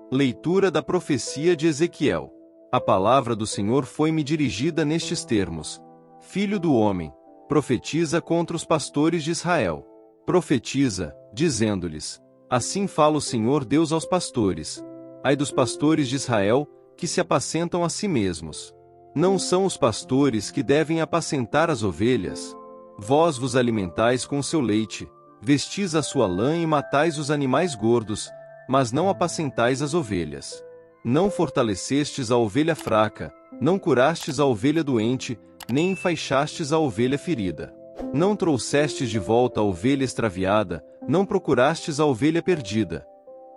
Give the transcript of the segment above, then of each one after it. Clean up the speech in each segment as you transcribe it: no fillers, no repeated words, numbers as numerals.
Leitura da profecia de Ezequiel. A palavra do Senhor foi-me dirigida nestes termos: Filho do homem, profetiza contra os pastores de Israel. Profetiza, dizendo-lhes: Assim fala o Senhor Deus aos pastores. Ai dos pastores de Israel, que se apacentam a si mesmos. Não são os pastores que devem apacentar as ovelhas? Vós vos alimentais com o seu leite, vestis a sua lã e matais os animais gordos, mas não apacentais as ovelhas. Não fortalecestes a ovelha fraca, não curastes a ovelha doente, nem enfaixastes a ovelha ferida. Não trouxestes de volta a ovelha extraviada, não procurastes a ovelha perdida.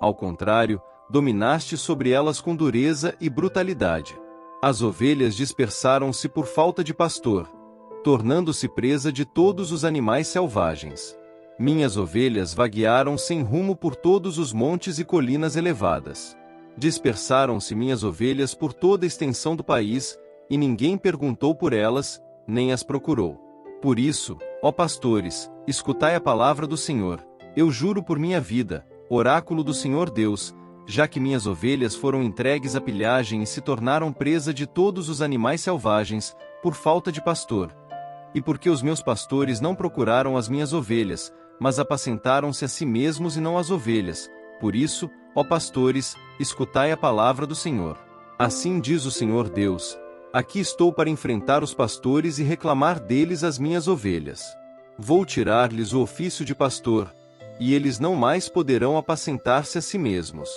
Ao contrário, dominastes sobre elas com dureza e brutalidade. As ovelhas dispersaram-se por falta de pastor, tornando-se presa de todos os animais selvagens. Minhas ovelhas vaguearam sem rumo por todos os montes e colinas elevadas. Dispersaram-se minhas ovelhas por toda a extensão do país, e ninguém perguntou por elas, nem as procurou. Por isso, ó pastores, escutai a palavra do Senhor. Eu juro por minha vida, oráculo do Senhor Deus, já que minhas ovelhas foram entregues à pilhagem e se tornaram presa de todos os animais selvagens, por falta de pastor. E porque os meus pastores não procuraram as minhas ovelhas, mas apacentaram-se a si mesmos e não as ovelhas. Por isso, ó pastores, escutai a palavra do Senhor. Assim diz o Senhor Deus: Aqui estou para enfrentar os pastores e reclamar deles as minhas ovelhas. Vou tirar-lhes o ofício de pastor, e eles não mais poderão apacentar-se a si mesmos.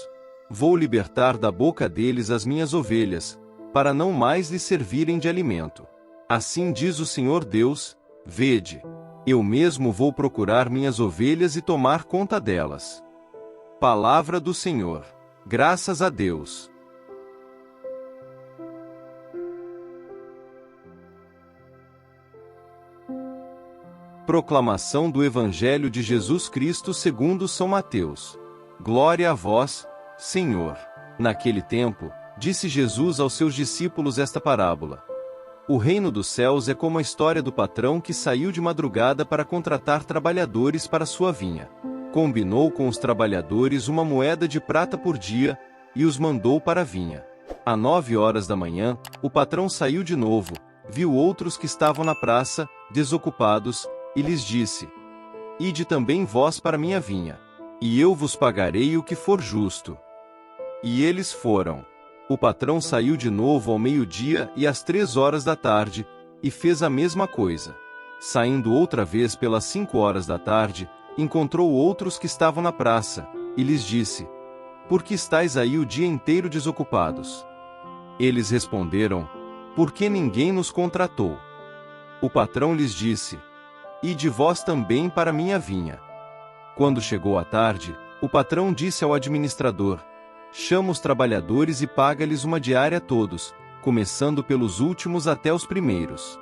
Vou libertar da boca deles as minhas ovelhas, para não mais lhes servirem de alimento. Assim diz o Senhor Deus: Vede, eu mesmo vou procurar minhas ovelhas e tomar conta delas. Palavra do Senhor. Graças a Deus. Proclamação do Evangelho de Jesus Cristo segundo São Mateus. Glória a vós, Senhor. Naquele tempo, disse Jesus aos seus discípulos esta parábola: O reino dos céus é como a história do patrão que saiu de madrugada para contratar trabalhadores para sua vinha. Combinou com os trabalhadores uma moeda de prata por dia, e os mandou para a vinha. Às 9 horas da manhã, o patrão saiu de novo, viu outros que estavam na praça, desocupados, e lhes disse: Ide também vós para minha vinha, e eu vos pagarei o que for justo. E eles foram. O patrão saiu de novo ao meio-dia e às 3 horas da tarde, e fez a mesma coisa. Saindo outra vez pelas 5 horas da tarde, encontrou outros que estavam na praça, e lhes disse: Por que estáis aí o dia inteiro desocupados? Eles responderam: Porque ninguém nos contratou. O patrão lhes disse: Ide vós também para minha vinha. Quando chegou a tarde, o patrão disse ao administrador: Chama os trabalhadores e paga-lhes uma diária a todos, começando pelos últimos até os primeiros.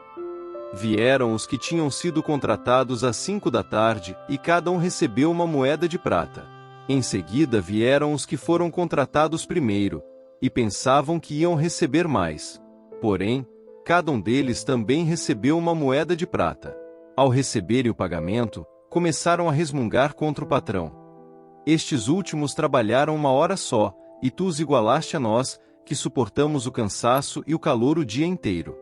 Vieram os que tinham sido contratados às 5 da tarde, e cada um recebeu uma moeda de prata. Em seguida vieram os que foram contratados primeiro, e pensavam que iam receber mais. Porém, cada um deles também recebeu uma moeda de prata. Ao receberem o pagamento, começaram a resmungar contra o patrão. Estes últimos trabalharam 1 hora só, e tu os igualaste a nós, que suportamos o cansaço e o calor o dia inteiro.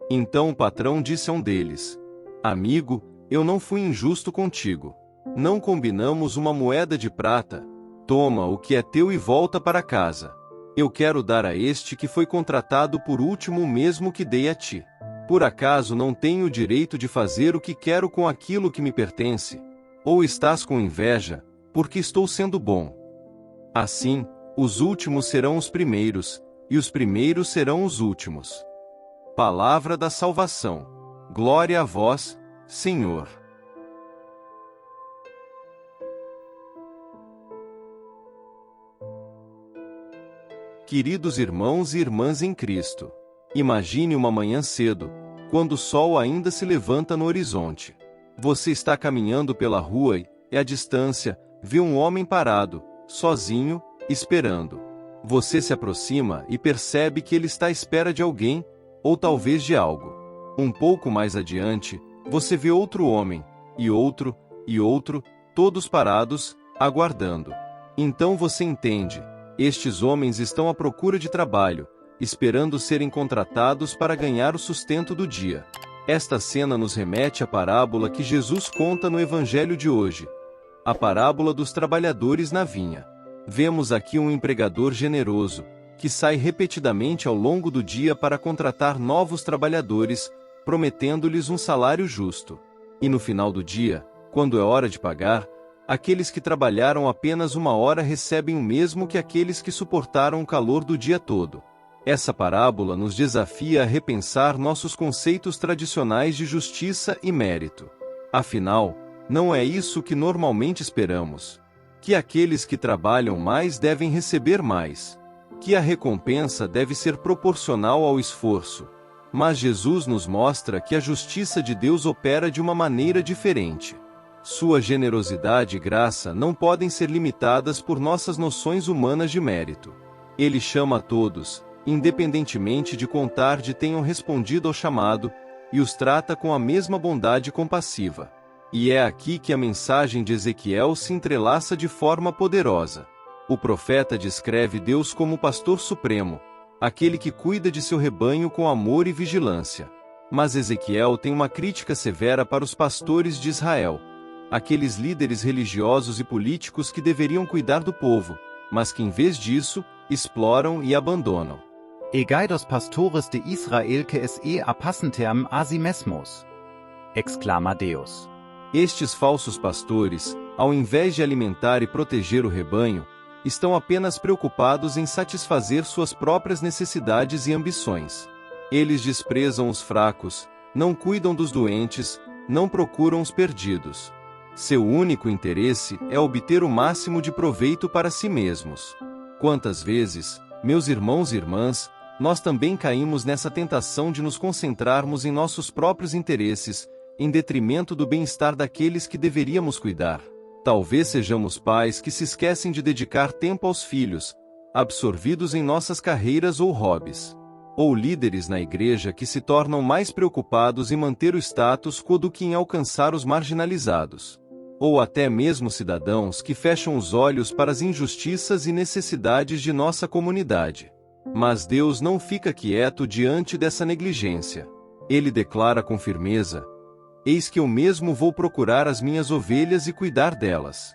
Então o patrão disse a um deles: Amigo, eu não fui injusto contigo. Não combinamos uma moeda de prata? Toma o que é teu e volta para casa. Eu quero dar a este que foi contratado por último o mesmo que dei a ti. Por acaso não tenho o direito de fazer o que quero com aquilo que me pertence? Ou estás com inveja, porque estou sendo bom? Assim, os últimos serão os primeiros, e os primeiros serão os últimos. Palavra da salvação. Glória a vós, Senhor. Queridos irmãos e irmãs em Cristo, imagine uma manhã cedo, quando o sol ainda se levanta no horizonte. Você está caminhando pela rua e, à distância, vê um homem parado, sozinho, esperando. Você se aproxima e percebe que ele está à espera de alguém, ou talvez de algo. Um pouco mais adiante, você vê outro homem, e outro, todos parados, aguardando. Então você entende: Estes homens estão à procura de trabalho, esperando serem contratados para ganhar o sustento do dia. Esta cena nos remete à parábola que Jesus conta no Evangelho de hoje, a parábola dos trabalhadores na vinha. Vemos aqui um empregador generoso, que sai repetidamente ao longo do dia para contratar novos trabalhadores, prometendo-lhes um salário justo. E no final do dia, quando é hora de pagar, aqueles que trabalharam apenas 1 hora recebem o mesmo que aqueles que suportaram o calor do dia todo. Essa parábola nos desafia a repensar nossos conceitos tradicionais de justiça e mérito. Afinal, não é isso que normalmente esperamos. Que aqueles que trabalham mais devem receber mais. Que a recompensa deve ser proporcional ao esforço. Mas Jesus nos mostra que a justiça de Deus opera de uma maneira diferente. Sua generosidade e graça não podem ser limitadas por nossas noções humanas de mérito. Ele chama a todos, independentemente de quão tarde tenham respondido ao chamado, e os trata com a mesma bondade compassiva. E é aqui que a mensagem de Ezequiel se entrelaça de forma poderosa. O profeta descreve Deus como o pastor supremo, aquele que cuida de seu rebanho com amor e vigilância. Mas Ezequiel tem uma crítica severa para os pastores de Israel, aqueles líderes religiosos e políticos que deveriam cuidar do povo, mas que em vez disso, exploram e abandonam. Egai dos pastores de Israel que es apassentem a si mesmos, exclama Deus. Estes falsos pastores, ao invés de alimentar e proteger o rebanho, estão apenas preocupados em satisfazer suas próprias necessidades e ambições. Eles desprezam os fracos, não cuidam dos doentes, não procuram os perdidos. Seu único interesse é obter o máximo de proveito para si mesmos. Quantas vezes, meus irmãos e irmãs, nós também caímos nessa tentação de nos concentrarmos em nossos próprios interesses, em detrimento do bem-estar daqueles que deveríamos cuidar. Talvez sejamos pais que se esquecem de dedicar tempo aos filhos, absorvidos em nossas carreiras ou hobbies. Ou líderes na igreja que se tornam mais preocupados em manter o status quo do que em alcançar os marginalizados. Ou até mesmo cidadãos que fecham os olhos para as injustiças e necessidades de nossa comunidade. Mas Deus não fica quieto diante dessa negligência. Ele declara com firmeza: eis que eu mesmo vou procurar as minhas ovelhas e cuidar delas.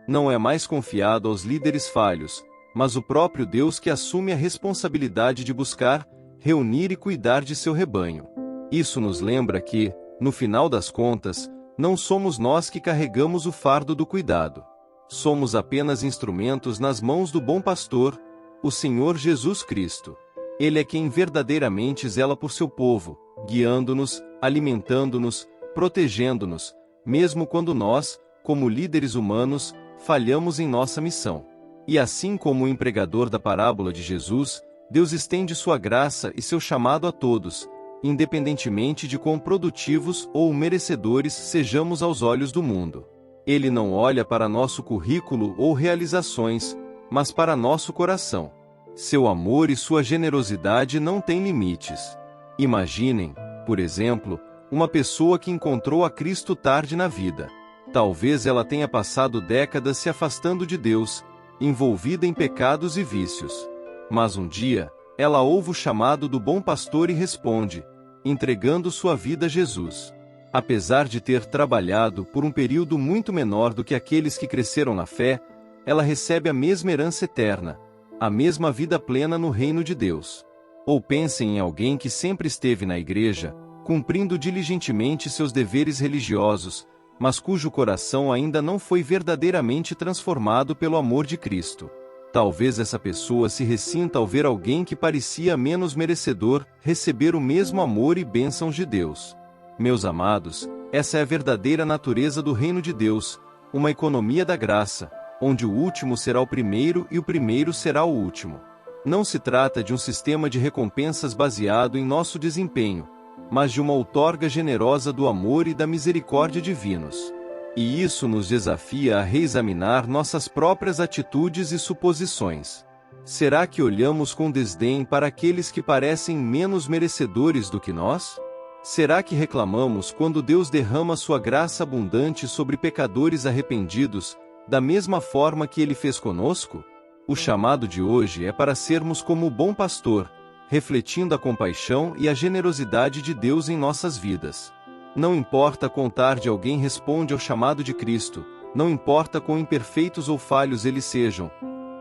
Não é mais confiado aos líderes falhos, mas o próprio Deus que assume a responsabilidade de buscar, reunir e cuidar de seu rebanho. Isso nos lembra que, no final das contas, não somos nós que carregamos o fardo do cuidado. Somos apenas instrumentos nas mãos do bom pastor, o Senhor Jesus Cristo. Ele é quem verdadeiramente zela por seu povo, guiando-nos, alimentando-nos, protegendo-nos, mesmo quando nós, como líderes humanos, falhamos em nossa missão. E assim como o empregador da parábola de Jesus, Deus estende sua graça e seu chamado a todos, independentemente de quão produtivos ou merecedores sejamos aos olhos do mundo. Ele não olha para nosso currículo ou realizações, mas para nosso coração. Seu amor e sua generosidade não têm limites. Imaginem, por exemplo, uma pessoa que encontrou a Cristo tarde na vida. Talvez ela tenha passado décadas se afastando de Deus, envolvida em pecados e vícios. Mas um dia, ela ouve o chamado do bom pastor e responde, entregando sua vida a Jesus. Apesar de ter trabalhado por um período muito menor do que aqueles que cresceram na fé, ela recebe a mesma herança eterna, a mesma vida plena no reino de Deus. Ou pensem em alguém que sempre esteve na igreja, cumprindo diligentemente seus deveres religiosos, mas cujo coração ainda não foi verdadeiramente transformado pelo amor de Cristo. Talvez essa pessoa se ressinta ao ver alguém que parecia menos merecedor receber o mesmo amor e bênçãos de Deus. Meus amados, essa é a verdadeira natureza do reino de Deus, uma economia da graça, onde o último será o primeiro e o primeiro será o último. Não se trata de um sistema de recompensas baseado em nosso desempenho, mas de uma outorga generosa do amor e da misericórdia divinos. E isso nos desafia a reexaminar nossas próprias atitudes e suposições. Será que olhamos com desdém para aqueles que parecem menos merecedores do que nós? Será que reclamamos quando Deus derrama sua graça abundante sobre pecadores arrependidos, da mesma forma que Ele fez conosco? O chamado de hoje é para sermos como o bom pastor, refletindo a compaixão e a generosidade de Deus em nossas vidas. Não importa quão tarde alguém responde ao chamado de Cristo, não importa quão imperfeitos ou falhos eles sejam,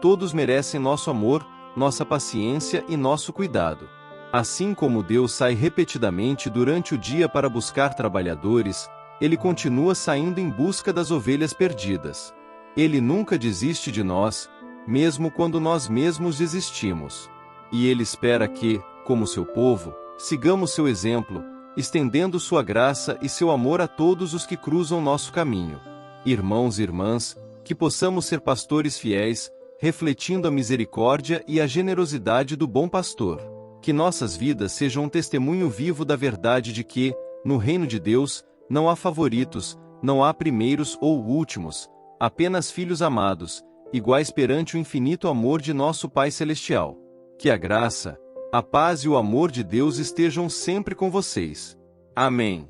todos merecem nosso amor, nossa paciência e nosso cuidado. Assim como Deus sai repetidamente durante o dia para buscar trabalhadores, Ele continua saindo em busca das ovelhas perdidas. Ele nunca desiste de nós, mesmo quando nós mesmos desistimos. E Ele espera que, como seu povo, sigamos seu exemplo, estendendo sua graça e seu amor a todos os que cruzam nosso caminho. Irmãos e irmãs, que possamos ser pastores fiéis, refletindo a misericórdia e a generosidade do bom pastor. Que nossas vidas sejam um testemunho vivo da verdade de que, no reino de Deus, não há favoritos, não há primeiros ou últimos, apenas filhos amados, iguais perante o infinito amor de nosso Pai Celestial. Que a graça, a paz e o amor de Deus estejam sempre com vocês. Amém.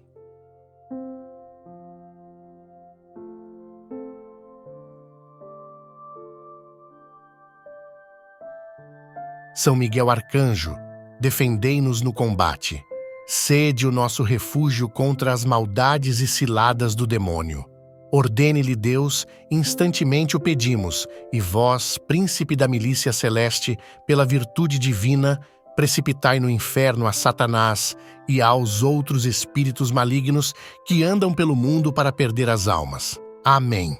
São Miguel Arcanjo, defendei-nos no combate. Sede o nosso refúgio contra as maldades e ciladas do demônio. Ordene-lhe Deus, instantemente o pedimos, e vós, príncipe da milícia celeste, pela virtude divina, precipitai no inferno a Satanás e aos outros espíritos malignos que andam pelo mundo para perder as almas. Amém.